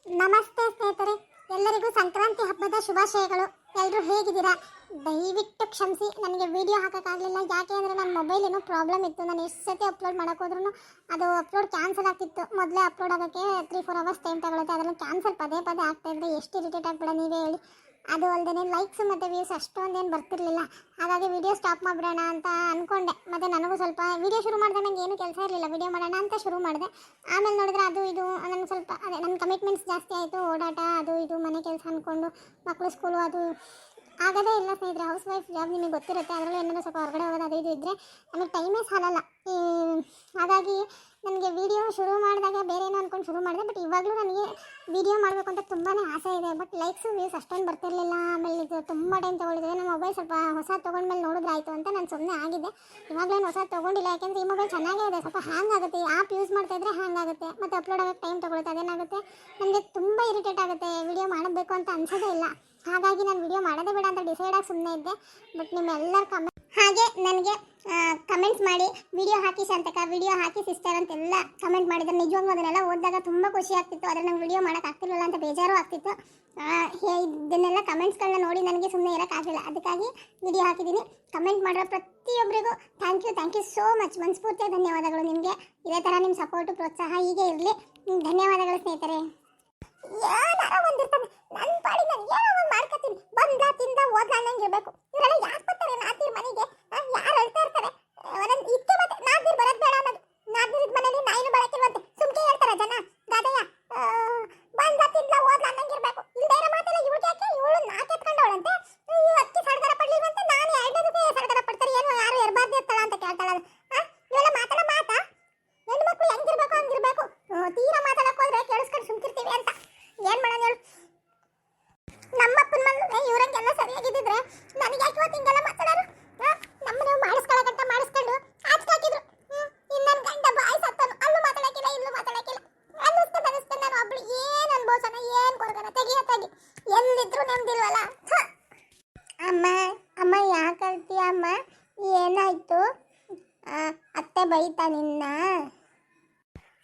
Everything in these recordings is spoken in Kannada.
ನಮಸ್ತೆ ಸ್ನೇಹಿತರೆ, ಎಲ್ಲರಿಗೂ ಸಂಕ್ರಾಂತಿ ಹಬ್ಬದ ಶುಭಾಶಯಗಳು. ಎಲ್ಲರೂ ಹೇಗಿದ್ದೀರಾ? ದಯವಿಟ್ಟು ಕ್ಷಮಿಸಿ, ನನಗೆ ವಿಡಿಯೋ ಹಾಕೋಕ್ಕಾಗಲಿಲ್ಲ. ಯಾಕೆ ಅಂದರೆ ನನ್ನ ಮೊಬೈಲ್ ಏನೋ ಪ್ರಾಬ್ಲಮ್ ಇತ್ತು. ನಾನು ಎಷ್ಟು ಸತಿ ಅಪ್ಲೋಡ್ ಮಾಡೋಕ್ಕೋದ್ರೂ ಅದು ಅಪ್ಲೋಡ್ ಕ್ಯಾನ್ಸಲ್ ಆಗ್ತಿತ್ತು. ಮೊದಲೇ ಅಪ್ಲೋಡ್ ಆಗೋಕ್ಕೆ 3-4 ಅವರ್ಸ್ ಟೈಮ್ ತಗೊಳುತ್ತೆ. ಅದನ್ನು ಕ್ಯಾನ್ಸಲ್ ಪದೇ ಪದೇ ಆಗ್ತಾಯಿದ್ರೆ ಎಷ್ಟು ಇರಿಟೇಟ್ ಆಗ್ಬಿಡ ನೀವೇ ಹೇಳಿ. ಅದು ಅಲ್ಲದೆ ಲೈಕ್ಸ್ ಮತ್ತು ವ್ಯೂಸ್ ಅಷ್ಟೊಂದೇನು ಬರ್ತಿರ್ಲಿಲ್ಲ. ಹಾಗಾಗಿ ವಿಡಿಯೋ ಸ್ಟಾಪ್ ಮಾಡಿಬಿಡೋಣ ಅಂತ ಅಂದ್ಕೊಂಡೆ. ಮತ್ತು ನನಗೂ ಸ್ವಲ್ಪ ವಿಡಿಯೋ ಶುರು ಮಾಡಿದೆ, ನನಗೆ ಏನೂ ಕೆಲಸ ಇರಲಿಲ್ಲ, ವಿಡಿಯೋ ಮಾಡೋಣ ಅಂತ ಶುರು ಮಾಡಿದೆ. ಆಮೇಲೆ ನೋಡಿದ್ರೆ ಅದು ಇದು ನನಗೆ ಸ್ವಲ್ಪ ಅದೇ ನನ್ನ ಕಮಿಟ್ಮೆಂಟ್ಸ್ ಜಾಸ್ತಿ ಆಯಿತು. ಓಡಾಟ ಅದು ಇದು ಮನೆ ಕೆಲಸ ಅಂದ್ಕೊಂಡು ಮಕ್ಕಳು ಸ್ಕೂಲು ಅದು ಆಗೋದೇ ಇಲ್ಲ ಸ್ನೇಹಿತರೆ. ಹೌಸ್ ವೈಫ್ ಜಾಬ್ ನಿಮಗೆ ಗೊತ್ತಿರುತ್ತೆ. ಅದರಲ್ಲೂ ಏನಾದರೂ ಸ್ವಲ್ಪ ಹೊರಗಡೆ ಹೋಗೋದು ಅದು ಇದು ಇದ್ದರೆ ನಮಗೆ ಟೈಮೇ ಸಾಲಲ್ಲ. ಹಾಗಾಗಿ ನನಗೆ ವಿಡಿಯೋ ಶುರು ಮಾಡಿದಾಗ ಬೇರೆ ಏನೋ ಅಂದ್ಕೊಂಡು ಶುರು ಮಾಡಿದೆ. ಬಟ್ ಇವಾಗಲೂ ನನಗೆ ವಿಡಿಯೋ ಮಾಡಬೇಕು ಅಂತ ತುಂಬಾ ಆಸೆ ಇದೆ. ಬಟ್ ಲೈಕ್ಸ್ ವ್ಯೂಸ್ ಅಷ್ಟೊಂದು ಬರ್ತಿರಲಿಲ್ಲ. ಆಮೇಲೆ ಇದು ತುಂಬ ಟೈಮ್ ತೊಗೊಳಿದೆ. ನನ್ನ ಮೊಬೈಲ್ ಸ್ವಲ್ಪ ಹೊಸ ತೊಗೊಂಡ್ಮೇಲೆ ನೋಡಿದ್ರೆ ಆಯಿತು ಅಂತ ನಾನು ಸುಮ್ಮನೆ ಆಗಿದೆ. ಇವಾಗಲೇನು ಹೊಸ ತೊಗೊಂಡಿಲ್ಲ, ಯಾಕೆಂದರೆ ಈ ಮೊಬೈಲ್ ಚೆನ್ನಾಗೇ ಇದೆ. ಸ್ವಲ್ಪ ಹ್ಯಾಂಗ್ ಆಗುತ್ತೆ, ಆ್ಯಪ್ ಯೂಸ್ ಮಾಡ್ತಾಯಿದ್ರೆ ಹ್ಯಾಂಗ್ ಆಗುತ್ತೆ, ಮತ್ತು ಅಪ್ಲೋಡ್ ಆಗೋಕ್ಕೆ ಟೈಮ್ ತೊಗೊಳುತ್ತೆ. ಅದೇನಾಗುತ್ತೆ ನನಗೆ ತುಂಬ ಇರಿಟೇಟ್ ಆಗುತ್ತೆ, ವಿಡಿಯೋ ಮಾಡಬೇಕು ಅಂತ ಅನ್ಸೋದೇ ಇಲ್ಲ. ಹಾಗಾಗಿ ನಾನು ವಿಡಿಯೋ ಮಾಡೋದೇ ಬೇಡ ಅಂತ ಡಿಸೈಡ್ ಆಗಿ ಸುಮ್ಮನೆ ಇದ್ದೆ. ಬಟ್ ನಿಮ್ಮೆಲ್ಲರ ಹಾಗೆ ನನಗೆ ಕಮೆಂಟ್ಸ್ ಮಾಡಿ ವಿಡಿಯೋ ಹಾಕಿ ಶಾಂತಕ, ವಿಡಿಯೋ ಹಾಕಿ ಸಿಸ್ಟರ್ ಅಂತೆಲ್ಲ ಕಮೆಂಟ್ ಮಾಡಿದ್ರು. ನಿಜವಾಗ್ಲೂ ಅದನ್ನೆಲ್ಲ ಓದಿದಾಗ ತುಂಬ ಖುಷಿ ಆಗ್ತಿತ್ತು. ಆದರೆ ನಂಗೆ ವಿಡಿಯೋ ಮಾಡೋಕ್ಕಾಗ್ತಿರಲಿಲ್ಲ ಅಂತ ಬೇಜಾರು ಆಗ್ತಿತ್ತು. ಇದನ್ನೆಲ್ಲ ಕಮೆಂಟ್ಸ್ಗಳನ್ನ ನೋಡಿ ನನಗೆ ಸುಮ್ಮನೆ ಇರೋಕ್ಕಾಗಲಿಲ್ಲ. ಅದಕ್ಕಾಗಿ ವಿಡಿಯೋ ಹಾಕಿದ್ದೀನಿ. ಕಮೆಂಟ್ ಮಾಡಿರೋ ಪ್ರತಿಯೊಬ್ಬರಿಗೂ ಥ್ಯಾಂಕ್ ಯು ಸೋ ಮಚ್. ಮನಸ್ಫೂರ್ತಿಯ ಧನ್ಯವಾದಗಳು. ನಿಮಗೆ ಇದೇ ಥರ ನಿಮ್ಮ ಸಪೋರ್ಟು ಪ್ರೋತ್ಸಾಹ ಹೀಗೆ ಇರಲಿ. ಧನ್ಯವಾದಗಳು ಸ್ನೇಹಿತರೆ. ಏನಾರ ಒಂದಿರ್ತಾನೆ, ನನ್ನ ಪಾಡಿ ನಾನು ಏನೋ ಒಂದು ಮಾಡ್ಕೊತೀನಿ. ಬಂದ ತಿಂದ ಓದ್ಲ ಅನ್ನಂಗಿರ್ಬೇಕು. ಇವರೆಲ್ಲ ಯಾಕೆ ಬರ್ತಾರೆ ನಾದಿರ್ ಮನೆಗೆ? ಯಾರು ಹೇಳ್ತಾ ಇರ್ತಾರೆ ಒಂದೊಂದು ಇಕ್ಕೆ ಮತ್ತೆ ನಾದಿರ್ ಬರೋದು ಬೇಡ ಅನ್ನೋದು. ನಾದಿರ್ ಮನೇಲಿ ನಾಯಿನು ಬಳಕಿಲ್ವಂತೆ ಸುಮ್ಕೆ ಹೇಳ್ತಾರೆ ಜನ ಗಾದೆಯ. ಬಂದ ತಿಂದ ಓದ್ಲ ಅನ್ನಂಗಿರ್ಬೇಕು. ಇಲ್ದೇ ಇರೋ ಮಾತೆಲ್ಲ ಇವಳಿಗೆ ಯಾಕೆ? ಇವಳು ನಾಕೆತ್ಕೊಂಡವಳಂತೆ. ಅಕ್ಕಿ ಸಡಗರ ಪಡ್ಲಿಲ್ವಂತೆ. ನಾನು ಎರಡನೇದಕ್ಕೆ ಸಡಗರ ಪಡ್ತಾರೆ. ಏನೋ ಯಾರು ಇರಬಾರ್ದು ಇರ್ತಾಳ ಅಂತ ಕೇಳ್ತಾಳಲ್ಲ. ಇವೆಲ್ಲ ಮಾತಾಡೋ ಮಾತಾ? ಹೆಣ್ಮಕ್ಳು ಹೆಂಗಿರ್ಬೇಕು ಹಂಗಿರ್ಬೇಕು. ತೀರಾ ಮಾತಾಡಕ್ ಹೋದ್ರೆ ಕೇಳಿಸ್ಕೊಂಡು ಸುಮ್ಕಿರ್ತೀವಿ ಅಂತ ಏನ್ ಮಾಡೋಣ ಹೇಳು? ನಮ್ಮಪ್ಪನ ಮನೆ ಇವ್ರಂಗೆಲ್ಲ ಸರಿಯಾಗಿದ್ದಿದ್ರೆ ನನಗೆ ಯಾಕೆ ಇವತ್ತು ಹಿಂಗೆಲ್ಲ ಮಾತಾಡೋರು? ನಮ್ಮನೆ ಮಾಡಿಸ್ಕೊಳಕಂತ ಮಾಡಿಸ್ಕೊಂಡು ಹಾಕಿದ್ರು. ಇನ್ನೊಂದು ಗಂಡ ಬಾಯಿ ಸತ್ತನು. ಅಲ್ಲೂ ಮಾತಾಡಕ್ಕಿಲ್ಲ, ಇಲ್ಲೂ ಮಾತಾಡಕ್ಕಿಲ್ಲ. ಅನ್ನಿಸ್ಕೊಂಡು ನಾನು ಒಬ್ಳು ಏನು ಅನ್ಬೋಸನ, ಏನು ಕೊಡ್ಗನ ತೆಗಿ ಎಲ್ಲಿದ್ರು ನೆಮ್ಮದಿಲ್ವಲ್ಲ. ಅಮ್ಮ ಯಾಕಳ್ತೀಯ ಅಮ್ಮ? ಏನಾಯ್ತು? ಅತ್ತೆ ಬೈತಾ ನಿನ್ನ?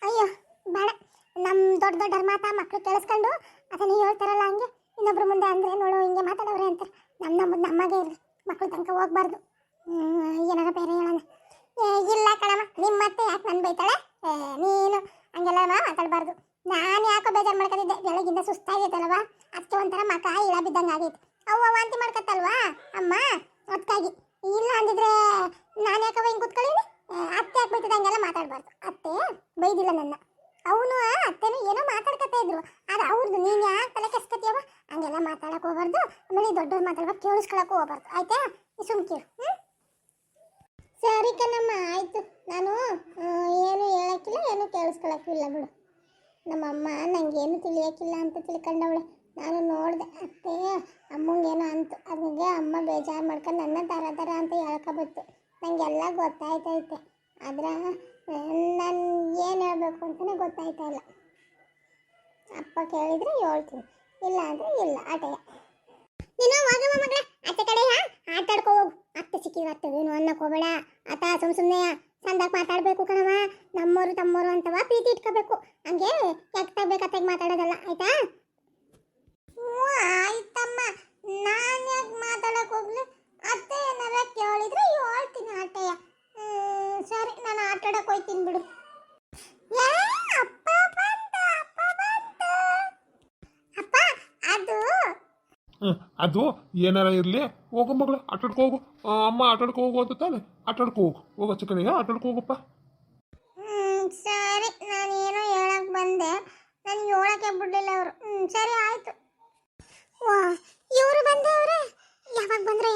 ಅಯ್ಯೋ ಬೇಡ, ನಮ್ಮ ದೊಡ್ಡವ್ರ ಮಾತಾ ಮಕ್ಕಳು ಕೇಳಿಸ್ಕೊಂಡು ಅದನ್ನು ಹೇಳ್ತಾರಲ್ಲ ಹಂಗೆ ಇನ್ನೊಬ್ರು ಮುಂದೆ ಅಂದರೆ ನೋಡು ಹಿಂಗೆ ಮಾತಾಡೋರೆ ಅಂತಾರೆ. ನಮಗೆ ಇರಲಿ, ಮಕ್ಕಳು ತನಕ ಹೋಗ್ಬಾರ್ದು. ಏನಾರ ಬೇರೆ ಹೇಳೋಣ. ಇಲ್ಲ ಕಣಮ್ಮ, ನಿಮ್ಮ ಮತ್ತೆ ಯಾಕೆ ನನ್ನ ಬೈತಾಳೆ? ನೀನು ಹಂಗೆಲ್ಲ ಮಾತಾಡಬಾರ್ದು. ನಾನು ಯಾಕೋ ಬೇಜಾರು ಮಾಡ್ಕೊಂಡಿದ್ದೆ. ಬೆಳಗಿಂದ ಸುಸ್ತಾಗೈತಲ್ವಾ, ಅದಕ್ಕೆ ಒಂಥರ ಮಕ ಇಳ ಬಿದ್ದಂಗೆ ಆಗೈತೆ. ಅವ್ವ ವಾಂತಿ ಮಾಡ್ಕತ್ತಲ್ವಾ ಅಮ್ಮ, ಅದಕ್ಕಾಗಿ. ಇಲ್ಲ ಅಂದಿದ್ರೆ ನಾನು ಯಾಕವ ಹಿಂಗೆ ಕೂತ್ಕೊಳ್ಳೀನಿ? ಅತ್ತೆ ಯಾಕೆ ಬೈತದೆ? ಹಂಗೆಲ್ಲ ಮಾತಾಡಬಾರ್ದು. ಅತ್ತೆ ಬೈದಿಲ್ಲ ನನ್ನ, ಅವನು ಅತ್ತೆನೂ ಏನೋ ಮಾತಾಡ್ಕೊತಾ ಇದ್ರು. ಅದು ಅವ್ರದ್ದು, ನೀನು ಯಾಕೆ ತಲೆ ಕೆಸ್ಕತ್ತೀಯವ? ಹಂಗೆಲ್ಲ ಮಾತಾಡಕ್ಕೆ ಹೋಗ್ಬಾರ್ದು. ಆಮೇಲೆ ದೊಡ್ಡವ್ರು ಮಾತಾಡ್ಬೇಕು, ಕೇಳಿಸ್ಕೊಳಕ್ಕೂ ಹೋಗ್ಬಾರ್ದು. ಆಯ್ತಾ? ಸುಮ್ಕಿರು. ಸರಿ ಕಣಮ್ಮ, ಆಯಿತು. ನಾನು ಏನು ಹೇಳೋಕ್ಕಿಲ್ಲ, ಏನು ಕೇಳಿಸ್ಕೊಳಕ್ಕಿಲ್ಲ ಬಿಡು. ನಮ್ಮಮ್ಮ ನನಗೇನು ತಿಳಿಯೋಕ್ಕಿಲ್ಲ ಅಂತ ತಿಳ್ಕೊಂಡವಳೆ. ನಾನು ನೋಡಿದೆ ಅತ್ತೆ ಅಮ್ಮಂಗೇನೋ ಅಂತು. ಅದಕ್ಕೆ ಅಮ್ಮ ಬೇಜಾರು ಮಾಡ್ಕೊಂಡು ನನ್ನ ಥರ ಅಂತ ಹೇಳ್ಕೊಬತ್ತು. ನನಗೆಲ್ಲ ಗೊತ್ತಾಯ್ತೈತೆ. ಆದ್ರೆ ನಾನು ಏನು ಹೇಳಬೇಕು ಅಂತಲೇ ಗೊತ್ತಾಯ್ತಾ ಇಲ್ಲ. ಅಪ್ಪ ಕೇಳಿದರೆ ಹೇಳ್ತೀನಿ, ಇಲ್ಲ ಅಂದರೆ ಇಲ್ಲ. ಆಟೆಯ ನೀನು ಹೋಗಮ್ಮ ಮಗಳ, ಅತ್ತೆ ಕಡೆ ಆಟಾಡ್ಕೊ ಹೋಗು. ಅತ್ತೆ ಸಿಕ್ಕಿದ್ರೆ ಅತ್ತವೇನು ಅನ್ನಕ್ಕೆ ಹೋಗಬೇಡ. ಆತ ಸುಮ್ಮನೆ ಚಂದಾಗಿ ಮಾತಾಡಬೇಕು ಕಣವ. ನಮ್ಮೋರು ತಮ್ಮೋರು ಅಂತವ ಪ್ರೀತಿ ಇಟ್ಕೋಬೇಕು. ಹಂಗೆ ಯಾಕೆ ಮಾತಾಡೋದಲ್ಲ. ಆಯ್ತಾ? ಆಯ್ತಮ್ಮ, ನಾನು ಯಾಕೆ ಮಾತಾಡಕ್ಕೆ ಹೋಗ್ಲಿ? ಅತ್ತೆ ಏನಾರ ಕೇಳಿದ್ರೆ ಹೇಳ್ತೀನಿ ಆಟೆಯ. ಸರಿ, ನಾನು ಆಟಾಡಕ್ಕೆ ಹೋಗ್ತೀನಿ ಬಿಡು. ಅಪ್ಪ ಅದು ಏನಾರ ಇರಲಿ, ಹೋಗು ಮಗಳು, ಆಟಾಡ್ಕೊ ಹೋಗು. ಅಮ್ಮ ಆಟಾಡ್ಕೊ ಹೋಗು ಅಂತ ತಾನೆ, ಆಟಾಡ್ಕೊ ಹೋಗು. ಹೋಗೋ ಚಿಕ್ಕನಿಗೆ ಆಟಾಡ್ಕೊ ಹೋಗಪ್ಪ. ಸರಿ, ನಾನು ಏನೋ ಹೇಳಕ್ ಬಂದೆ, ನನಗೆ ಹೇಳಕ್ಕೆ ಬಿಡಲಿಲ್ಲ ಅವರು. ಸರಿ ಆಯ್ತು. ವಾ, ಇವರು ಬಂದವ್ರೆ. ಯಾವಾಗ ಬಂದ್ರೆ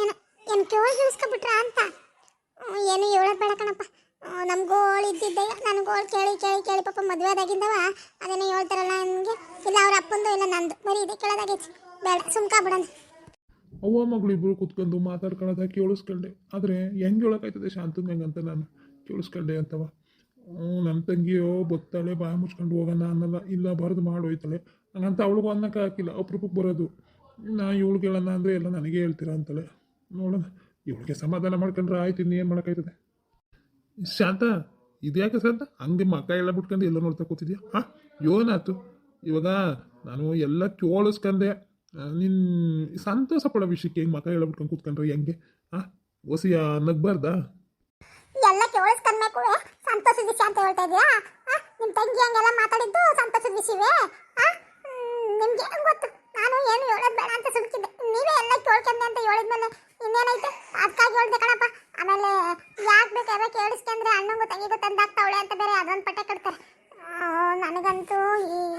ಏನು ಕೇಳಿಸ್ಕೊಬಿಟ್ರ ಅಂತ. ಏನು ಹೇಳೋದು ಬೇಡ ಕಣಪ್ಪ. ನಮ್ಮ ಗೋಳು ಇದ್ದಿದ್ದೆ, ನನ್ನ ಗೋಳು ಕೇಳಿ ಪಾಪ ಮದುವೆ ಆದಾಗಿಂದವ ಅದೇನೋ ಹೇಳ್ತಾರಲ್ಲ ನನಗೆ. ಇಲ್ಲ ಅವ್ರ ಅಪ್ಪಂದು ಇಲ್ಲ ನಂದು, ಬರೀ ಇದೆ ಕೇಳೋದಾಗೈತಿ. ಬೇಡ, ಸುಮ್ಕಾಬಿಡೋಣ. ಅವ್ವ ಮಗಳು ಇಬ್ಬರು ಕುತ್ಕೊಂಡು ಮಾತಾಡ್ಕೊಳ್ಳೋದ ಕೇಳಿಸ್ಕೊಂಡೆ. ಆದರೆ ಹೆಂಗೆ ಹೇಳೋಕ್ಕಾಯ್ತದೆ ಶಾಂತಂಗೆ ಹೆಂಗಂತ ನಾನು ಕೇಳಿಸ್ಕೊಂಡೆ ಅಂತವ. ನನ್ನ ತಂಗಿಯೋ ಬತ್ತಾಳೆ, ಬಾಯಿ ಮುಚ್ಕೊಂಡು ಹೋಗೋಣ ಅನ್ನಲ್ಲ. ಇಲ್ಲ ಬರೋದು ಮಾಡೋಯ್ತಾಳೆ ಹಂಗಂತ ಅವಳಿಗೂ ಅನ್ನಕ್ಕೆ ಹಾಕಿಲ್ಲ. ಅಪರೂಪಕ್ಕೆ ಬರೋದು. ನಾ ಇವಳಿಗೆ ಹೇಳೋಣ ಅಂದರೆ ಎಲ್ಲ ನನಗೆ ಹೇಳ್ತೀರಾ ಅಂತಾಳೆ. ನೋಡೋಣ, ಇವಳಿಗೆ ಸಮಾಧಾನ ಮಾಡ್ಕೊಂಡ್ರೆ ಆಯ್ತು, ಇನ್ನೇನು ಮಾಡೋಕ್ಕಾಯ್ತದೆ. ಶಾಂತ, ಇದ್ಯಾಕೆ ಶಾಂತ ಹಂಗೆ ಮಕ್ಕ ಎಲ್ಲ ಬಿಟ್ಕೊಂಡು ಎಲ್ಲ ನೋಡ್ತಾ ಕೂತಿದ್ಯಾ? ಏನಾಯ್ತು ಇವಾಗ? ನಾನು ಎಲ್ಲ ಕೇಳಿಸ್ಕೊಂಡೆ ನಿನ್ನ ಸಂತೋಷ ಪಡೋ ವಿಷಯಕ್ಕೆ ಹೆಂಗೆ ಮಕ್ಕ ಹೇಳ್ಬಿಟ್ಕೊಂಡು ಕೂತ್ಕೊಂಡ್ರೆ ಹೆಂಗೆ ಹೊಸಿಯ ನಗ್ಬಾರ್ದಾ? ಎಲ್ಲ ಕೇಳಿಸ್ಕೊಂಡ್ಬೇಕು ಸಂತೋಷದ ವಿಷಯ ಅಂತ ಹೇಳ್ತಾ ಇದೀಯಾ? ನಿಮ್ಮ ತಂಗಿ ಹಂಗೆಲ್ಲ ಮಾತಾಡಿದ್ದು ಸಂತೋಷದ ವಿಷಯವೇ? ನಿಮ್ಗೆ ಹೆಂಗ್ ಗೊತ್ತು? ನಾನು ಏನು ಹೇಳೋದು ಬೇಡ ಅಂತ ಸುಮ್ಕಿದ್ದೆ. ನೀವೇ ಎಲ್ಲ ಕೇಳ್ಕೊಂಡೆ ಅಂತ ಹೇಳಿದ್ಮೇಲೆ ಇನ್ನೇನೈತೆ? ಅದಕ್ಕಾಗಿ ಹೇಳ್ದೆ ಕಣಪ್ಪ. ಆಮೇಲೆ ಯಾಕೆ ಬೇಕಾದ್ರೆ ಕೇಳಿಸ್ಕೊಂಡ್ರೆ ಅಣ್ಣಂಗೂ ತಂಗಿಗೂ ತಂದಾಗ್ತಾವಳೆ ಅಂತ ಬೇರೆ ಅದೊಂದು ಪಟ್ಟೆ ಕಟ್ತಾರೆ. ನನಗಂತೂ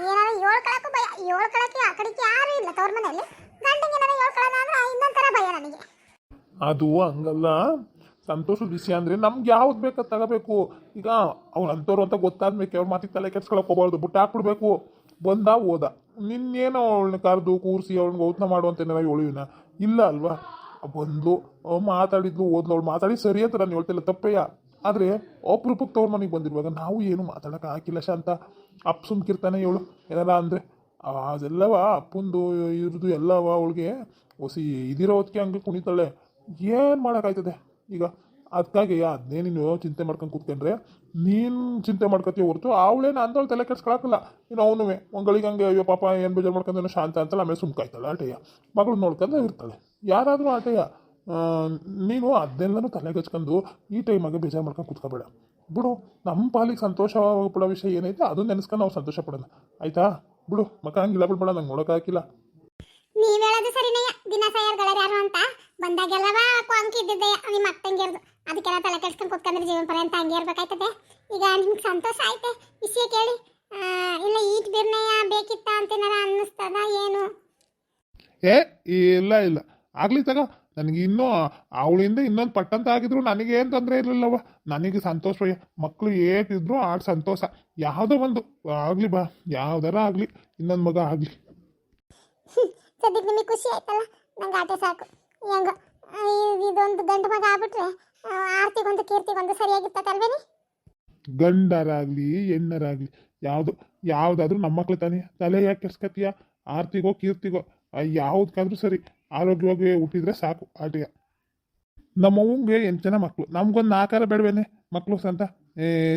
ಏನಾದ್ರು ಹೇಳ್ಕೊಳಕ್ಕೂ ಭಯ. ಹೇಳ್ಕೊಳಕ್ಕೆ ಆ ಕಡೆಗೆ ಯಾರೂ ಇಲ್ಲ ತವ್ರ ಮನೆಯಲ್ಲಿ. ಗಂಡಿಗೆ ಏನಾದ್ರು ಹೇಳ್ಕೊಳ್ಳೋಣ ಅಂದ್ರೆ ಇನ್ನೊಂಥರ ಭಯ ನನಗೆ. ಅದು ಹಂಗಲ್ಲ. ಸಂತೋಷದ ವಿಷಯ ಅಂದರೆ ನಮ್ಗೆ ಯಾವ್ದು ಬೇಕಾದ್ ತಗೋಬೇಕು. ಈಗ ಅವ್ರು ಅಂಥವ್ರು ಅಂತ ಗೊತ್ತಾದ್ಮೇಲೆ ಅವ್ರ ಮಾತಿಗೆ ತಲೆ ಕೆಡ್ಸ್ಕೊಳಕ್ಕೆ ಹೋಗ್ಬಾರ್ದು. ಬುಟ್ಟ ಹಾಕ್ಬಿಡ್ಬೇಕು. ಬಂದ ಹೋದ. ನಿನ್ನೇನೋ ಅವಳನ್ನ ಕರೆದು ಕೂರಿಸಿ ಅವ್ಳಿಗೆ ಔತಣ ಮಾಡುವಂತ ಏನಾರು ಹೇಳಿವಿನ? ಇಲ್ಲ ಅಲ್ವಾ? ಬಂದು ಮಾತಾಡಿದ್ಲು ಓದ್ಲು. ಅವಳು ಮಾತಾಡಿ ಸರಿ ಅಂತ ನಾನು ಹೇಳ್ತಿಲ್ಲ, ತಪ್ಪೇಯ. ಆದರೆ ಅಪರೂಪಕ್ಕೆ ತವ್ರ ಮನೆಗೆ ಬಂದಿರುವಾಗ ನಾವು ಏನು ಮಾತಾಡೋಕೆ ಹಾಕಿಲ್ಲ ಶಾಂತ. ಅಪ್ಪ ಸುಮ್ಕಿರ್ತಾನೆ ಇವಳು ಏನಾರ ಅಂದರೆ. ಅದೆಲ್ಲವ ಅಪ್ಪಂದು ಇರೋದು ಎಲ್ಲವ ಅವಳಿಗೆ ಹೊಸಿ ಇದಿರೋ ಹೊತ್ತಿಗೆ ಹಂಗೆ ಕುಣಿತಾಳೆ. ಏನು ಮಾಡೋಕ್ಕಾಯ್ತದೆ ಈಗ? ಅದಕ್ಕಾಗಿ ಅದನ್ನೇ ನೀನು ಚಿಂತೆ ಮಾಡ್ಕೊಂಡು ಕೂತ್ಕೊಂಡ್ರೆ ನೀನು ಚಿಂತೆ ಮಾಡ್ಕೊತೀಯ ಹೊರತು ಅವಳೇನು ಅಂದವಳು ತಲೆ ಕೆಡ್ಸ್ಕೊಳಕ್ಕಲ್ಲ. ಇನ್ನು ಅವನು ಒಂಗಳಿಗೆ ಹಂಗೆ ಅಯ್ಯೋ ಪಾಪ ಏನು ಬೇಜಾರು ಮಾಡ್ಕೊಂಡೇನೋ ಶಾಂತ ಅಂತಲ್ಲ. ಆಮೇಲೆ ಸುಮ್ಕಾಯ್ತಾಳೆ ಆಟೆಯ. ಮಗಳು ನೋಡ್ಕೊಂಡು ಇರ್ತಾಳೆ. ಯಾರಾದರೂ ಆಟೆಯ. ನೀನು ಅದನ್ನೆಲ್ಲನೂ ತಲೆಗೆ ಹಚ್ಕೊಂಡು ಈ ಟೈಮಾಗೆ ಬೇಜಾರು ಮಾಡ್ಕೊಂಡು ಕೂತ್ಕೋಬೇಡ. ಬಿಡು, ನಮ್ಮ ಪಾಲಿಗೆ ಸಂತೋಷ ಪಡೋ ವಿಷಯ ಏನೈತೆ ಅದನ್ನು ನೆನೆಸ್ಕೊಂಡು ನಾವು ಸಂತೋಷ ಪಡೋಣ, ಆಯಿತಾ? ಬಿಡು, ಮಕ್ಕ ಹಂಗಿಲ್ಲ ಬಿಡ್ಬೇಡ, ನಂಗೆ ನೋಡೋಕ್ಕಾಗಿಲ್ಲ. ನೀವ್ ಹೇಳೋದು ಸರಿನೇ. ದಿನ ಸೈಯರ್ಗಳರು ಯಾರು ಅಂತ ಬಂದಾಗೆಲ್ಲವ ಅಂಕಿದ್ದಿದ್ದೆ ನಿಮ್ಮ ಅಕ್ಕಂಗಿರ್ದು. ಅದಕ್ಕೆಲ್ಲ ತಲೆ ಕೆಡ್ಸ್ಕೊಂಡು ಕೂತ್ಕೊಂಡ್ರೆ ಜೀವನ ಪರ್ಯಂತ ಹಂಗೆ ಇರ್ಬೇಕಾಯ್ತದೆ. ಈಗ ನಿಮ್ಗೆ ಸಂತೋಷ ಆಯ್ತೆ ವಿಷಯ ಕೇಳಿ? ಇಲ್ಲ ಈಟ್ ಬಿರ್ನಯ್ಯ ಬೇಕಿತ್ತ ಅಂತೇನಾರ ಅನ್ನಿಸ್ತದ ಏನು? ಇಲ್ಲ ಇಲ್ಲ ಆಗಲಿ ತಗ. ನನಗೆ ಇನ್ನೂ ಅವಳಿಂದ ಇನ್ನೊಂದು ಪಟ್ಟಂತ ಆಗಿದ್ರು ನನಗೆ ಏನು ತೊಂದರೆ ಇರಲಿಲ್ಲವ. ನನಗೆ ಸಂತೋಷ. ಮಕ್ಕಳು ಏಟಿದ್ರು ಆಟ ಸಂತೋಷ. ಯಾವುದೋ ಒಂದು ಆಗಲಿ ಬಾ, ಯಾವ್ದಾರ ಆಗಲಿ, ಇನ್ನೊಂದು ಮಗ ಆಗಲಿ. ಸದ್ಯಕ್ಕೆ ನಿಮಗೆ ಖುಷಿ ಆಯ್ತಲ್ಲ? ನಂಗೆ ಆಟೆ ಸಾಕು. ಹೆಂಗ ಇದೊಂದು ಗಂಡು ಮಗ ಆಗ್ಬಿಟ್ರೆ ಆರ್ತಿಗೊಂದು ಕೀರ್ತಿಗೊಂದು ಸರಿಯಾಗಿರ್ತಲ್ವೇನಿ? ಗಂಡರಾಗಲಿ ಹೆಣ್ಣರಾಗಲಿ ಯಾವುದಾದ್ರೂ ನಮ್ಮ ಮಕ್ಳು ತಾನೇ. ತಲೆ ಯಾಕೆ ಕೆಡ್ಸ್ಕತ್ತೀಯ? ಆರ್ತಿಗೋ ಕೀರ್ತಿಗೋ ಯಾವುದಕ್ಕಾದ್ರೂ ಸರಿ, ಆರೋಗ್ಯವಾಗಿ ಹುಟ್ಟಿದ್ರೆ ಸಾಕು ಆಟೆಯ. ನಮ್ಮವ್ವಂಗೆ 8 ಜನ ಮಕ್ಕಳು, ನಮ್ಗೊಂದು 4 ಬೇಡವೇನೆ ಮಕ್ಕಳು ಅಂತ?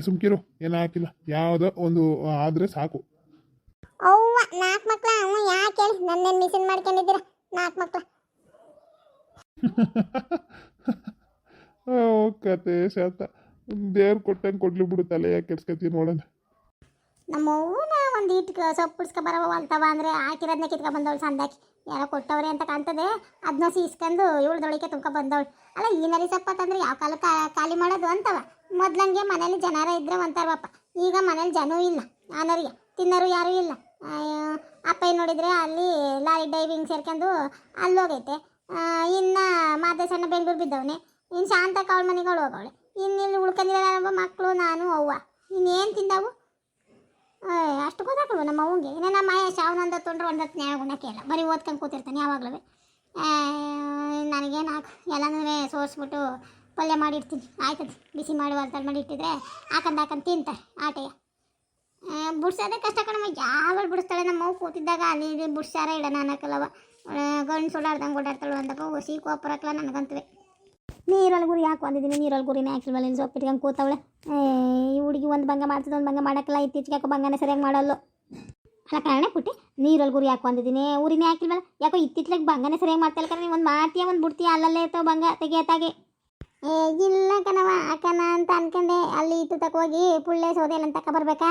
ಸುಮ್ಕಿರು, ಏನೂ ಹಾಕಿಲ್ಲ. ಯಾವುದೋ ಒಂದು ಆದರೆ ಸಾಕು. ಅವ್ವ 4 ಮಕ್ಳ? ಅವ ಯಾಕೆ ಹೇಳಿ ನನ್ನೇನು ಮಿಷನ್ ಮಾಡ್ಕೊಂಡಿದ್ದೀರ? 4 ಮಕ್ಳ ಕತೆ ಶಾಂತ. ದೇವ್ರು ಕೊಟ್ಟಂಗೆ ಕೊಡ್ಲಿ ಬಿಡು, ತಲೆ ಯಾಕೆ ಕೆಡ್ಸ್ಕತ್ತೀವಿ ನೋಡೋಣ. ನಮ್ಮ ಅವ್ವನ ಒಂದು ಇಟ್ಟು ಸೊಪ್ಪು ಬಿಡ್ಸ್ಕೊ ಬರವ ಅಂತವ ಅಂದರೆ ಹಾಕಿರೋದನ್ನ ಕಿತ್ಕೊ ಬಂದವಳು ಸಂದಾಕಿ. ಯಾರೋ ಕೊಟ್ಟವ್ರೆ ಅಂತ ಕಾಣ್ತದೆ. ಅದನ್ನ ಸೀಸ್ಕೊಂಡು ಇವಳ್ದೊಳಗೆ ತುಂಬ್ಕೊ ಬಂದವಳು. ಅಲ್ಲ ಈ ನರಿ ಸೊಪ್ಪತ್ತಂದ್ರೆ ಯಾವ ಕಾಲಕ್ಕೆ ಖಾಲಿ ಮಾಡೋದು ಅಂತವ. ಮೊದ್ಲಂಗೆ ಮನೇಲಿ ಜನರ ಇದ್ರೆ ಒಂಥರವಪ್ಪ. ಈಗ ಮನೇಲಿ ಜನೂ ಇಲ್ಲ, ಆನರಿಗೆ ತಿನ್ನೋರು ಯಾರೂ ಇಲ್ಲ. ಅಪ್ಪ ನೋಡಿದರೆ ಅಲ್ಲಿ ಲಾರಿ ಡೈವಿಂಗ್ ಸೇರ್ಕೊಂಡು ಅಲ್ಲೋಗೈತೆ. ಇನ್ನು ಮಾದೇಶಣ್ಣ ಬೆಂಗಳೂರು ಬಿದ್ದವನೆ. ಇನ್ನು ಶಾಂತಕ್ಕ ಅವಳ ಮನೆಗಳು ಹೋಗವಳೆ. ಇನ್ನಿಲ್ಲಿ ಉಳ್ಕೊಂಡಿರೋ ಮಕ್ಕಳು, ನಾನು ಅವ್ವ. ಇನ್ನೇನು ತಿಂದವು? ಅಷ್ಟು ಗೊತ್ತಾಗ್ತವೆ ನಮ್ಮ ಅವ್ವಂಗೆ. ಇನ್ನು ನಮ್ಮ ಮಹೇಶ್ ಅವನೊಂದು ತೊಂಡ್ರೆ ಒಂದತ್ತು ನ್ಯಾಯ ಗುಣಕ್ಕೆ ಇಲ್ಲ, ಬರೀ ಓದ್ಕೊಂಡು ಕೂತಿರ್ತಾನೆ ಯಾವಾಗಲೂ. ನನಗೇನು ಎಲ್ಲನೂ ಸೋರಿಸ್ಬಿಟ್ಟು ಪಲ್ಯ ಮಾಡಿರ್ತೀನಿ, ಆಯ್ತದೆ. ಬಿಸಿ ಮಾಡಿ ಒತ್ತಡ ಮಾಡಿ ಇಟ್ಟಿದ್ರೆ ಹಾಕಂದು ತಿಂತಾರೆ ಆಟೆಯ. ಬಿಡ್ಸೋದೇ ಕಷ್ಟ ಕಣಮ್ಮ. ಯಾವಳು ಬಿಡಿಸ್ತಾಳೆ? ನಮ್ಮ ಅವ್ವ ಕೂತಿದ್ದಾಗ ಅಲ್ಲಿ ಇಲ್ಲಿ ಬಿಡ್ಸಾರ ಇಡೋಣ ಅನ್ನಕ್ಕಲ್ಲವ. ಗಂಡು ಸುಳ್ಳಾಡ್ದಂಗೆ ಓಡಾಡ್ತಾಳು ಅಂತಪ್ಪ. ಹೊಸಿ ಕೋಪರಕ್ಕಲ್ಲ ನನಗಂತವೆ. ನೀರಲ್ಲಿ ಗುರಿ ಹಾಕಿ ಬಂದಿದ್ದೀನಿ, ನೀರಲ್ಲಿ ಗುರಿನೇ ಹಾಕಿಲ್ವಲ್ಲ. ಇಲ್ಲಿ ಸೊಪ್ಪು ಇಟ್ಕೊಂಡು ಕೂತವಳೆ. ಈ ಹುಡುಗಿ ಒಂದು ಭಂಗ ಮಾಡ್ತದೆ, ಒಂದು ಭಂಗ ಮಾಡೋಕ್ಕಲ್ಲ. ಇತ್ತೀಚೆಗೆ ಯಾಕೋ ಭಂಗನೇ ಸರಿಯಾಗಿ ಮಾಡಲ್ಲ. ಅಲ್ಲ ಕಾರಣ ಪುಟ್ಟಿ, ನೀರಲ್ಲಿ ಗುರಿ ಹಾಕಿ ಬಂದಿದ್ದೀನಿ, ಊರಿನೇ ಹಾಕಿಲ್ವಲ್ಲ. ಯಾಕೋ ಇತ್ತೀಚೆಗೆ ಭಂಗನೇ ಸರಿಯಾಗಿ ಮಾಡ್ತಾಯಿಲ್ಲ ಕಣ. ನೀವು ಒಂದು ಮಾಡ್ತೀಯ, ಒಂದು ಬಿಡ್ತೀಯ, ಅಲ್ಲಲ್ಲೇ ಇರ್ತಾವೆ ಭಂಗ ತೆಗಿಯತ್ತಾಗೆ. ಇಲ್ಲ ಕಣವ ಹಾಕೋಣ ಅಂತ ಅನ್ಕೊಂಡೆ. ಅಲ್ಲಿ ಇತ್ತು ತಕೋಗಿ ಪುಳ್ಳೆ ಸೋದೆ ಎಲ್ಲ ತಗೊಬರ್ಬೇಕಾ?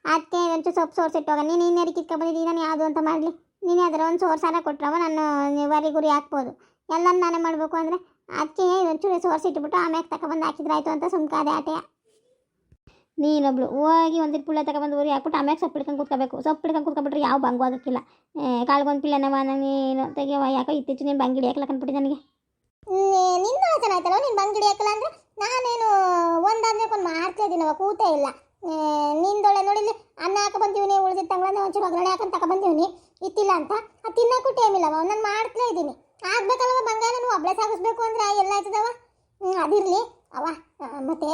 ಅದಕ್ಕೆ ಒಂಚೂರು ಸೊಪ್ಪು ಸೋರ್ಸಿಟ್ಟೋಗ. ನೀನು ಇನ್ನೇರಿ ಕಿತ್ಕೊಬಂದಿದ್ದೀನಿ, ನಾನು ಯಾವುದು ಅಂತ ಮಾಡಲಿ? ನೀನು ಅದರ ಒಂದು ಸೋರ್ಸಾರ ಕೊಟ್ಟರವ ನಾನು ವರಿ ಗುರಿ ಹಾಕ್ಬೋದು. ಎಲ್ಲ ನಾನೇ ಮಾಡಬೇಕು ಅಂದರೆ ಅದಕ್ಕೆ ಒಂಚೂರು ಸೋರ್ಸಿಟ್ಬಿಟ್ಟು ಆಮ್ಯಾಗ ತಗೊಬಂದು ಹಾಕಿದ್ರಾಯ್ತು ಅಂತ ಸುಮ್ಕಾದೆ ಆಟೆಯ. ನೀನೊಬ್ಳು ಹೋಗಿ ಒಂದಿಟ್ಟು ಪುಳ್ಳೆ ತಗೊಬಂದು ಊರಿ ಹಾಕ್ಬಿಟ್ಟು ಆಮ್ಯಾಗ ಸೊಪ್ಪು ಹಿಡ್ಕೊಂಡು ಕೂತ್ಕೋಬೇಕು. ಸೊಪ್ಪು ಹಿಡ್ಕೊಂಡು ಕೂತ್ಕೊಬಿಟ್ರೆ ಯಾವ ಭಂಗು ಆಗೋಕ್ಕಿಲ್ಲ. ಕಾಳ್ಗೊಂದು ಪಿಳ್ಳೆನವ ನೀನು ತೆಗಿಯವ. ಯಾಕೋ ಇತ್ತೀಚೆ ನೀನು ಬಂಗಿಡಿ ಹಾಕಲ್ಲ ಕಂಡ್ಬಿಟ್ಟು ನನಗೆ. ನಿಂದು ಆಚನೆ ಆಯ್ತಲ್ಲ, ನೀನು ಬಂಗಿಡಿ ಹಾಕಲ್ಲ ಅಂದರೆ ನಾನೇನು ಒಂದಾದ್ಮೇಲೆ ಒಂದು ಮಾಡ್ತಾ ಇದ್ದೀನವ, ಕೂತೇ ಇಲ್ಲ. ನಿಂದೊಳೆ ನೋಡಿಲ್ಲಿ ಅನ್ನ ಹಾಕೊ ಬಂದೀವಿ, ಉಳಿದಿದ್ದ ತಂಗಳನ್ನ ಒಂಚೂರು ಒಗ್ಗರಣೆ ಹಾಕೊಂಡು ತಗೊಬಂದೀವಿ. ಇತ್ತಿಲ್ಲ ಅಂತ ಅದು ತಿನ್ನೋಕ್ಕೂ ಟೈಮ್ ಇಲ್ಲವ. ನಾನು ಮಾಡ್ತಾ ಇದ್ದೀನಿ. ಆಗ್ಬೇಕಲ್ಲವ ಬಂಗಾರ. ನೀವು ಒಬ್ಬಳೆ ಸಾಗಿಸ್ಬೇಕು ಅಂದರೆ ಎಲ್ಲ ಆಯ್ತದವ. ಅದಿರಲಿ ಅವ. ಮತ್ತು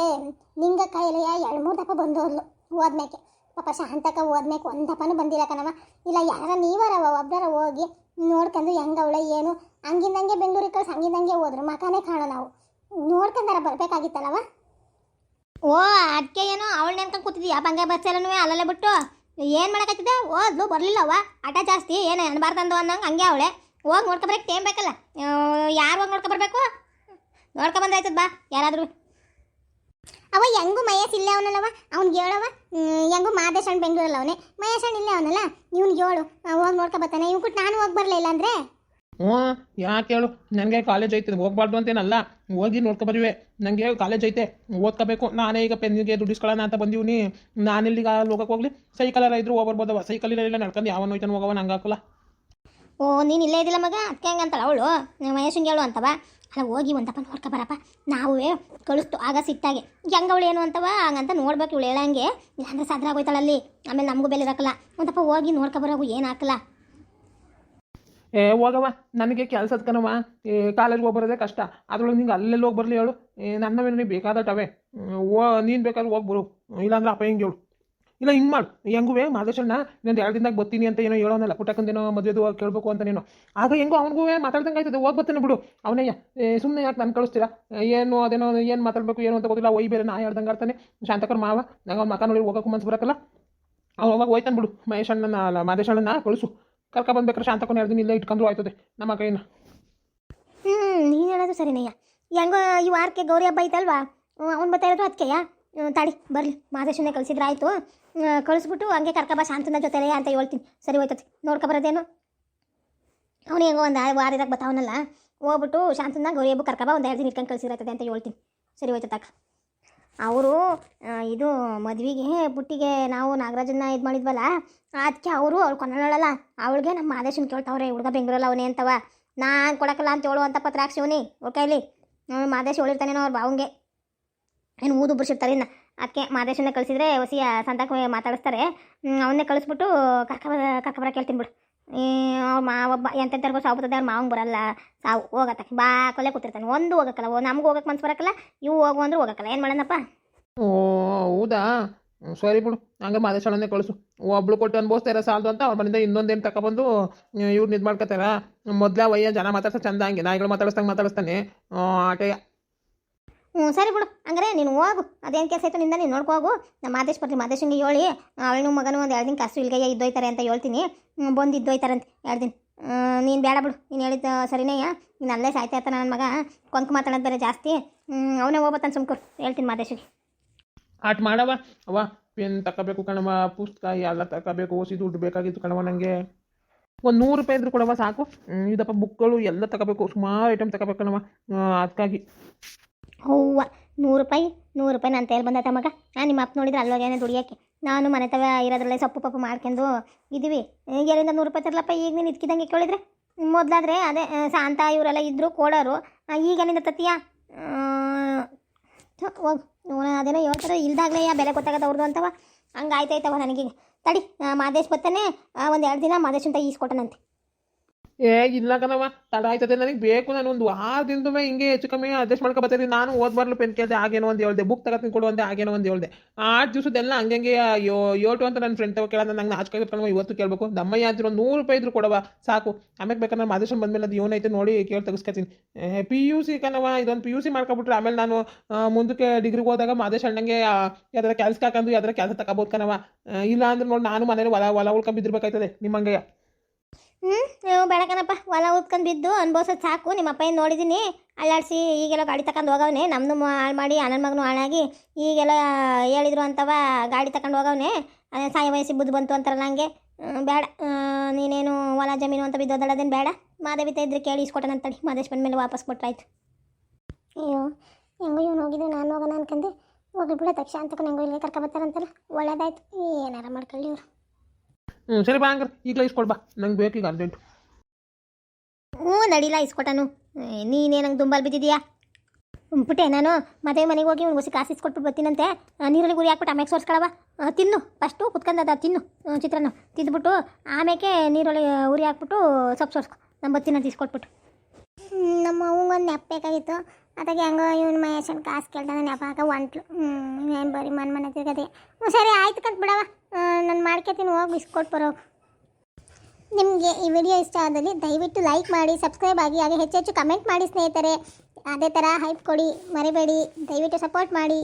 ನಿಂಗಕ್ಕಾಯಿಲೆ 2-3 ದಪ್ಪ ಬಂದೋರ್ಲು ಹೋದ್ಮೇಕೆ. ಪಾಪ ಶಾಂತಕ ಹೋದ್ಮೇಕೆ ಒಂದು ದಪ್ಪನೂ ಬಂದಿಲ್ಲ ಕಣವ. ಇಲ್ಲ ಯಾರ ನೀವರವ ಒಬ್ಬರ ಹೋಗಿ ನೋಡ್ಕೊಂಡು ಹೆಂಗವಳೆ ಏನು ಹಂಗಿಂದಂಗೆ ಬೆಂಗಳೂರಿಗೆ ಕಳ್ಸಿ ಹಂಗಿಂದಂಗೆ ಹೋದ್ರು ಮಕಾನೇ ಕಾಣೋ. ನಾವು ನೋಡ್ಕೊಂಡಾರ ಬರಬೇಕಾಗಿತ್ತಲ್ಲವ. ಓ ಅದಕ್ಕೆ ಏನೋ ಅವಳು ನೆನ್ಕೊಂಡು ಕೂತಿದ್ದೀಯಾ? ಬಂಗಾರ ಬಸ್ ಎಲ್ಲನೂ ಅಲ್ಲಲ್ಲೇ ಬಿಟ್ಟು ಏನು ಮಾಡಕತ್ತಿದ್ದೆ ಓದ್ಲು ಬರಲಿಲ್ಲವ ಆಟ ಜಾಸ್ತಿ ಏನು ಅನ್ಬಾರ್ದಂದು ಅನ್ನಂಗೆ ಹಂಗೆ ಅವಳೆ ಹೋಗಿ ನೋಡ್ಕೊಬರಕ್ಕೆ ಟೈಮ್ ಬೇಕಲ್ಲ ಯಾರು ಹೋಗಿ ನೋಡ್ಕೊಬರ್ಬೇಕು ನೋಡ್ಕೊಬಂದಾಯ್ತದ ಬಾ ಯಾರಾದರೂ ಅವ ಹೆಂಗೂ ಮಹೇಶ್ ಇಲ್ಲೇ ಅವನಲ್ಲವ ಅವ್ನಿಗೆ ಹೇಳವ ಹೆಂಗೂ ಮಾದೇಶಣ್ಣ ಬೆಂಗಳೂರಲ್ಲ ಅವನೇ ಮಹೇಶಣ್ಣ ಇಲ್ಲೇ ಅವನಲ್ಲ ಇವ್ನಿಗೆ ಹೇಳು ಹೋಗಿ ನೋಡ್ಕೊ ಬರ್ತಾನೆ ಇವ್ ಕೊಟ್ಟು ನಾನು ಹೋಗಿ ಬರಲಿಲ್ಲ ಅಂದರೆ ಹ್ಞೂ ಯಾಕೆ ಹೇಳು ನನಗೆ ಕಾಲೇಜ್ ಐತೆ ಹೋಗ್ಬಾರ್ದು ಅಂತೇನಲ್ಲ ಹೋಗಿ ನೋಡ್ಕೊಬರಿವೆ ನನಗೆ ಕಾಲೇಜ್ ಐತೆ ಓದ್ಕೋಬೇಕು ನಾನೇ ಈಗ ಪೆನ್ನಿಗೆ ದುಡ್ಡಿಸ್ಕೊಳ್ಳೋಣ ಅಂತ ಬಂದೀವಿ ನಾನೆಲ್ಲಿಗೆ ಹೋಗಕ್ಕೆ ಹೋಗ್ಲಿ ಸೈಕಲರ ಇದ್ರು ಹೋಗ್ಬರ್ಬೋದವ ಸೈಕಲಿಲ್ಲ ನಡ್ಕೊಂಡು ಯಾವನು ಹೋಯ್ತಾನೆ ಹೋಗವ ನಂಗೆ ಹಾಕಲ್ಲ ಓ ನೀನು ಇಲ್ಲೇ ಇದ್ದಿಲ್ಲ ಮಗ ಅದಕ್ಕೆ ಹಂಗಂತಲ್ಲ ಅವಳು ಮಹೇಶಂಗೆ ಹೇಳು ಅಂತವ ಅಲ್ಲ ಹೋಗಿ ಒಂದಪ್ಪ ನೋಡ್ಕೊಬರಪ್ಪ ನಾವೇ ಕಳಿಸ್ತು ಆಗ ಸಿಟ್ಟಾಗೆ ಹೆಂಗವಳು ಏನು ಅಂತವ ಹಂಗಂತ ನೋಡ್ಬೇಕು ಇವಳು ಹೇಳಂಗೆ ಇಲ್ಲಾಂದ್ರೆ ಸದ್ರ ಆಗೋಯ್ತಾಳಲ್ಲಿ ಆಮೇಲೆ ನಮಗೂ ಬೆಲೆ ಇರಕ್ಕಲ್ಲ ಒಂದಪ್ಪ ಹೋಗಿ ನೋಡ್ಕೊಬರೋಗು ಏನು ಹಾಕಲ್ಲ ಹೋಗವ ನನಗೆ ಕೆಲಸದ ಕಣವ ಕಾಲೇಜ್ಗೆ ಹೋಗಿ ಬರೋದೇ ಕಷ್ಟ ಅದ್ರೊಳಗೆ ನಿಂಗೆ ಅಲ್ಲೆಲ್ಲಿ ಹೋಗಿ ಬರಲಿ ಹೇಳು ನನ್ನವೇನು ಬೇಕಾದಟ್ಟವೆ ನೀನು ಬೇಕಾದ್ರೆ ಹೋಗ್ಬರು ಇಲ್ಲಾಂದ್ರೆ ಅಪ್ಪ ಹಿಂಗೆ ಹೇಳು ಇಲ್ಲ ಹಿಂಗೆ ಮಾಡು ಹೆಂಗೂ ಮಾದೇಶಣ್ಣ ಇನ್ನೊಂದು 2 ದಿನದಾಗ ಬರ್ತೀನಿ ಅಂತ ಏನೋ ಹೇಳೋನಲ್ಲ ಪುಟ್ಟಕ್ಕಂದೇನೋ ಮದುವೆದು ಕೇಳಬೇಕು ಅಂತ ನೀನು ಆಗ ಹೆಂಗೋ ಅವ್ನಿಗೂ ಮಾತಾಡ್ದಂಗೆ ಆಯ್ತದೆ ಹೋಗಿ ಬರ್ತಾನೆ ಬಿಡು ಅವನಯ್ಯ ಸುಮ್ಮನೆ ಯಾಕೆ ನಾನು ಕಳಿಸ್ತೀರಾ ಏನು ಅದೇನೋ ಏನು ಮಾತಾಡಬೇಕು ಏನು ಅಂತ ಗೊತ್ತಿಲ್ಲ ಒಯ್ ಬೇರೆ ನಾ ಹೇಳ್ದಂಗೆ ಆಡ್ತಾನೆ ಶಾಂತಕರ್ ಮಾವ ನಂಗೆ ಅವ್ನು ಮಕ ನೋಡಿ ಹೋಗೋಕೆ ಮನ್ಸು ಬರೋಕ್ಕಲ್ಲ ಅವ್ನು ಹೋಗಿ ಹೋಯ್ತಾನೆ ಬಿಡು ಮಹೇಶಣ್ಣನ ಅಲ್ಲ ಮಾದೇಶಣ್ಣನ ಕಳಿಸು ಕರ್ಕೊಬಂದ್ಬೇಕಾರೆ ಶಾಂತಕನ 2 ದಿನ ಇಲ್ಲೇ ಇಟ್ಕೊಂಡ್ರು ಆಯ್ತದೆ ನಮ್ಮ ಕೈನ ನೀನು ಹೇಳೋದು ಸರಿನಯ್ಯ ಹೆಂಗೋ ಈ ವಾರಕ್ಕೆ ಗೌರಿ ಹಬ್ಬ ಐತಲ್ವಾ ಅವ್ನು ಬರ್ತಾ ಇರೋದು ಅದಕ್ಕೆಯ ತಾಡಿ ಬರಲಿ ಮಾದೇಶನ್ನೇ ಕಳಿಸಿದ್ರೆ ಆಯಿತು ಕಳಿಸ್ಬಿಟ್ಟು ಹಂಗೆ ಕರ್ಕೊಬ ಶಾಂತನ ಜೊತೆಲೇ ಅಂತ ಹೇಳ್ತೀನಿ ಸರಿ ಹೋಯ್ತತಿ ನೋಡ್ಕೊಬರೋದೇನು ಅವನು ಹೆಂಗೋ ಒಂದು ವಾರದಾಗ ಬರ್ತಾವನಲ್ಲ ಹೋಗ್ಬಿಟ್ಟು ಶಾಂತನ ಗೌರಿ ಹಬ್ಬ ಕರ್ಕೊಬ ಒಂದು 2 ದಿನ ಇಟ್ಕೊಂಡು ಕಳಿಸಿರತ್ತದೆ ಅಂತ ಹೇಳ್ತೀನಿ ಸರಿ ಹೋಯ್ತಕ್ಕ ಅವರು ಇದು ಮದುವೆಗೆ ಪುಟ್ಟಿಗೆ ನಾವು ನಾಗರಾಜನ್ನ ಇದು ಮಾಡಿದ್ವಲ್ಲ ಅದಕ್ಕೆ ಅವರು ಅವ್ಳು ಕೊನಳಲ್ಲ ಅವಳಿಗೆ ನಮ್ಮ ಮಾದೇಶನ್ ಕೇಳ್ತಾವ್ರೆ ಹುಡುಗ ಬೆಂಗಳೂರಲ್ಲ ಅವನೇ ಅಂತವ ನಾನು ಕೊಡೋಕ್ಕಲ್ಲ ಅಂತ ಹೇಳು ಅಂತ ಪತ್ರಾಕ್ಷಿ ಅವನಿ ಕೈಲಿ ಮಾದೇಶ್ ಹೇಳಿರ್ತಾನೇನೋ ಅವ್ರು ಬಾವಂಗೆ ಏನು ಊದು ಬಿಡ್ಸಿರ್ತಾರೆ ಇನ್ನು ಅದಕ್ಕೆ ಮಾದೇಶನ್ನ ಕಳಿಸಿದ್ರೆ ಹೊಸಿಯ ಸಂತಕ್ಕೆ ಮಾತಾಡಿಸ್ತಾರೆ ಅವನ್ನೇ ಕಳಿಸ್ಬಿಟ್ಟು ಕರ್ಕೊಬರ ಕೇಳ್ತೀನಿ ಬಿಡು ಅವ್ರು ಒಬ್ಬ ಎಂತೆಂತರ್ಗೋ ಸಾವು ಬರ್ತದೆ ಅವ್ರು ಮಾವಂಗೆ ಬರಲ್ಲ ಸಾವು ಹೋಗತ್ತೆ ಬಾ ಕೊಲೆ ಕೂತಿರ್ತಾನೆ ಒಂದು ಹೋಗಕ್ಕಲ್ಲ ನಮ್ಗೆ ಹೋಗಕ್ಕೆ ಮನ್ಸು ಬರೋಕ್ಕಲ್ಲ ಇವು ಹೋಗು ಅಂದ್ರೆ ಹೋಗಕ್ಕಲ್ಲ ಏನು ಮಾಡೋಣಪ್ಪ ಓ ಹೌದಾ ಸರಿ ಬಿಡು ಹಂಗೆ ಮಾದೇಶಣ್ಣನೇ ಕಳಿಸು ಒಬ್ಳು ಕೊಟ್ಟು ಅನ್ಬೋಸ್ತಾರ ಸಾಲದು ಅಂತ ಅವ್ರ ಮನೆಯಿಂದ ಇನ್ನೊಂದೇನು ತಗೊಬಂದು ಇವ್ರನ್ನ ಇದು ಮಾಡ್ಕೊತಾರ ಮೊದಲ ವಯ್ಯ ಜನ ಮಾತಾಡ್ಸ ಚಂದ ಹಂಗೆ ನಾಯಿಗಳು ಮಾತಾಡಿಸ್ತಾನೆ ಆಟೆಯ ಸರಿ ಬಿಡು ಹಂಗಾರೆ ನೀನು ಹೋಗು ಅದೇನು ಕೆಲಸ ಆಯ್ತು ನಿಂದ ನೀನು ನೋಡ್ಕೊ ಹೋಗು ನಮ್ಮ ಮಾದೇಶ್ ಬರ್ತೀನಿ ಮಾದೇಶಂಗೆ ಹೇಳಿ ಅವಳು ಮಗನೂ ಒಂದು 2 ದಿನ ಕಸು ಇಲ್ಗಯ್ಯ ಇದ್ದೋಯ್ತಾರೆ ಅಂತ ಹೇಳ್ತೀನಿ ಬಂದು ಇದ್ದೋಯ್ತಾರಂತೆ 2 ದಿನ ನೀನು ಬೇಡ ಬಿಡು ನೀನು ಹೇಳಿದ ಸರಿನೇಯ ನೀನು ಅಲ್ಲೇ ಸಾಯ್ತಾ ಇರ್ತಾನೆ ನನ್ನ ಮಗ ಕೊಂಕು ಮಾತಾಡೋದು ಬೇರೆ ಜಾಸ್ತಿ ಅವನೇ ಹೋಗ್ಬತ್ತಾನೆ ಸುಮ್ಕರು ಹೇಳ್ತೀನಿ ಮಾದೇಶಿಗೆ ಆಟ ಮಾಡವ ಅವ ಪೆನ್ ತಗೋಬೇಕು ಕಣವ ಪುಸ್ತಕ ಎಲ್ಲ ತಗೋಬೇಕು ಓಸಿ ದುಡ್ಡು ಬೇಕಾಗಿತ್ತು ಕಣವ ನನಗೆ ಒಂದು 100 ರೂಪಾಯಿ ಇದ್ರು ಕೊಡವ ಸಾಕು ಇದಪ್ಪ ಬುಕ್ಗಳು ಎಲ್ಲ ತಗೋಬೇಕು ಸುಮಾರು ಐಟಮ್ ತಗೋಬೇಕು ಕಣವ ಅದಕ್ಕಾಗಿ ಹೂವ 100 ರೂಪಾಯಿ ನನ್ನ ತೇಲ್ ಬಂದೈತೆ ಮಗ ನಿಮ್ಮ ಅಪ್ಪ ನೋಡಿದ್ರೆ ಅಲ್ಲೋಗೇನೆ ದುಡಿಯೋಕ್ಕೆ ನಾನು ಮನೆ ತಗ ಇರೋದ್ರಲ್ಲೇ ಸೊಪ್ಪು ಪಪ್ಪು ಮಾಡ್ಕೊಂಡು ಇದ್ದೀವಿ ಎಲ್ಲಿಂದ 100 ರೂಪಾಯಿ ತರಲಪ್ಪ ಈಗ ನೀನು ಇದ್ಕಿದಂಗೆ ಕೇಳಿದ್ರೆ ಮೊದಲಾದ್ರೆ ಅದೇ ಶಾಂತ ಇವರೆಲ್ಲ ಇದ್ದರು ಕೊಡೋರು ಈಗ ಎಲ್ಲಿಂದ ತತ್ತೀಯ ಹೋಗಿ ಅದೇನೋ ಹೇಳ್ತಾರೆ ಇಲ್ದಾಗಲೇ ಬೆಲೆ ಗೊತ್ತಾಗತ್ತೆ ಅವ್ರದ್ದು ಅಂತವ ಹಂಗೆ ಆಯ್ತಾಯ್ತವ ನನಗೀಗ ತಡಿ ಮಾದೇಶ್ ಬರ್ತಾನೆ ಒಂದು 2 ದಿನ ಮಾದೇಶ್ ಅಂತ ಈಸ್ಕೊಟ್ಟನಂತೆ ಇಲ್ಲ ಕಣವ ತಡ ಆಯ್ತದೆ ನನಗೆ ಬೇಕು ನಾನು ಒಂದು 6 ದಿನದ ಹಿಂಗೆ ಹೆಚ್ಚು ಕಮ್ಮಿ ಅಡ್ಜಸ್ಟ್ ಮಾಡ್ಕೊಬತ್ತೀನಿ ನಾನು ಓದ್ಬಾರ್ಲು ಪೆನ್ ಕೇಳಿದೆ ಆಗೇನೋ ಒಂದು ಹೇಳ್ದೆ ಬುಕ್ ತಗೋತೀನಿ ಕೊಡು ಅಂದೆ ಆಗೇನೋ ಒಂದು ಹೇಳ್ದೆ 8 ದಿವಸದೆಲ್ಲ ಹಂಗೆ ಯೋಟು ಅಂತ ನನ್ನ ಫ್ರೆಂಡ್ ತಗೋ ಕೇಳೋಣ ನಂಗೆ ನಾಚಿಕೆ ಕಣವ ಇವತ್ತು ಕೇಳಬೇಕು ದಮ್ಮಯ್ಯ ಅಂತಿರೋ 100 ರೂಪಾಯಿ ಇದ್ರು ಕೊಡವ ಸಾಕು ಆಮೇಲೆ ಬೇಕಾದ್ರೆ ಮಾದೇಶನ್ ಬಂದಮೇಲೆ ಅದು ಏನೈತೆ ನೋಡಿ ಕೇಳಿ ತೆಗಿಸ್ಕೊತೀನಿ PUC ಕಣವ ಇದೊಂದು PUC ಮಾಡ್ಕೊಬಿಟ್ರೆ ಆಮೇಲೆ ನಾನು ಮುಂದಕ್ಕೆ ಡಿಗ್ರಿಗೆ ಹೋದಾಗ ಮಾದೇಶ್ ಅಣ್ಣಂಗೆ ಯಾವ್ದಾರ ಕೆಲ್ಸಕ್ಕೆ ಹಾಕೊಂಡು ಯಾವ್ದಾರ ಕೆಲಸ ತಗೋಬೋದು ಕಣವ ಇಲ್ಲ ಅಂದ್ರೆ ನೋಡಿ ನಾನು ಮನೇಲಿ ಹೊಲ ಉಳ್ಕೊಂಬಿದ್ದಿರ್ಬೇಕಾಯ್ತದೆ ನಿಮ್ಮಂಗೆ ಬೇಡಕನಪ್ಪ ಹೊಲ ಉತ್ಕೊಂಡು ಬಿದ್ದು ಅನ್ಬೋಸೋದು ಸಾಕು ನಿಮ್ಮ ಅಪ್ಪ ಏನು ನೋಡಿದ್ದೀನಿ ಅಲ್ಲಾಡಿಸಿ ಈಗೆಲ್ಲ ಗಾಡಿ ತಗೊಂಡು ಹೋಗವನೆ ನಮ್ಮದು ಹಾಳು ಮಾಡಿ ಅಣ್ಣನ ಮಗನು ಹಾಳಾಗಿ ಈಗೆಲ್ಲ ಹೇಳಿದ್ರು ಅಂತವ ಗಾಡಿ ತಗೊಂಡು ಹೋಗವನೆ ಅದೇ ಸಾಯ ವಯಸ್ಸಿಗೆ ಬುದ್ಧಿ ಬಂತು ಅಂತಾರಲ್ಲ ಹಂಗೆ ಬೇಡ ನೀನೇನು ಹೊಲ ಜಮೀನು ಅಂತ ಬಿದ್ದೋದಳ್ಳೋದೇನು ಬೇಡ ಮಾದೇವಿತ ಇದ್ರೆ ಕೇಳಿ ಇಸ್ಕೊಟ್ಟನಂತಡಿ ಮಾದೇಶ್ ಬಂದಮೇಲೆ ವಾಪಸ್ ಕೊಟ್ರಾಯ್ತು ಅಯ್ಯೋ ಹೆಂಗೋ ಇವನು ಹೋಗಿದ್ದು ನಾನು ಹೋಗೋಣ ಅನ್ಕಂಡೆ ಹೋಗಿ ಬಿಡೋ ತಕ್ಷಣ ಅಂತ ಹೆಂಗೋ ಇಲ್ಲಿಗೆ ಕರ್ಕೊಬತ್ತಾರಂತಲ್ಲ ಒಳ್ಳೇದಾಯ್ತು ಏನಾರ ಮಾಡ್ಕೊಳ್ಳಿ ಇವರು ಸರಿ ಬಾ ಹಂಗಾರೆ ಈಗಲೇ ಇಸ್ಕೊಳ್ಬಾ ನಂಗೆ ಬೇಕು ಈಗ ಅರ್ಜೆಂಟು ನಡಿಲ್ಲ ಇಸ್ಕೊಟ್ಟನು ನೀನೇ ನಂಗೆ ದುಂಬಲ್ ಬಿದ್ದಿದ್ಯಾ ಪುಟ್ಟೆ ನಾನು ಮದುವೆ ಮನೆಗೆ ಹೋಗಿ ಒಂದು ಹೊಸ ಕಾಸು ಇಸ್ಕೊಟ್ಬಿಟ್ಟು ಬರ್ತೀನಂತೆ ನೀರಲ್ಲಿ ಗುರಿ ಹಾಕ್ಬಿಟ್ಟು ಆಮೇಲೆ ಸೋರ್ಸ್ಕೊಳವ ತಿನ್ನು ಫಸ್ಟು ಕುತ್ಕೊಂಡದ ತಿನ್ನು ಚಿತ್ರಾನ್ನ ತಿಂದ್ಬಿಟ್ಟು ಆಮೇಲೆ ನೀರಲ್ಲಿ ಉರಿ ಹಾಕ್ಬಿಟ್ಟು ಸೊಪ್ಪು ಸೋರ್ಸ್ಕೊ ನಾನು ಬರ್ತೀನಂತ ಇಸ್ಕೊಟ್ಬಿಟ್ಟು ನಮ್ಮ ಅವಂಗೊಂದು ನೆಪ ಬೇಕಾಗಿತ್ತು ಅದಕ್ಕೆ ಹೆಂಗೋ ಇವನು ಮಹೇಶನ್ ಕಾಸು ಕೇಳ್ತಾನೆ ನೆಪ ಹಾಕ ಹೊಂಟ್ಲು ಏನು ಬರೀ ಮನೆ ತಿರ್ಗದೆ ಸರಿ ಆಯ್ತು ಕಟ್ ಬಿಡವ ನಾನು ಮಾಡ್ಕೊತೀನಿ ಹೋಗಿ ಇಸ್ಕೊಟ್ಟು ಬರೋ ನಿಮಗೆ ಈ ವಿಡಿಯೋ ಇಷ್ಟ ಆದಲ್ಲಿ ದಯವಿಟ್ಟು ಲೈಕ್ ಮಾಡಿ ಸಬ್ಸ್ಕ್ರೈಬ್ ಆಗಿ ಹಾಗೆ ಹೆಚ್ಚು ಕಮೆಂಟ್ ಮಾಡಿ ಸ್ನೇಹಿತರೆ ಅದೇ ಥರ ಹೈಪ್ ಕೊಡಿ ಮರಿಬೇಡಿ ದಯವಿಟ್ಟು ಸಪೋರ್ಟ್ ಮಾಡಿ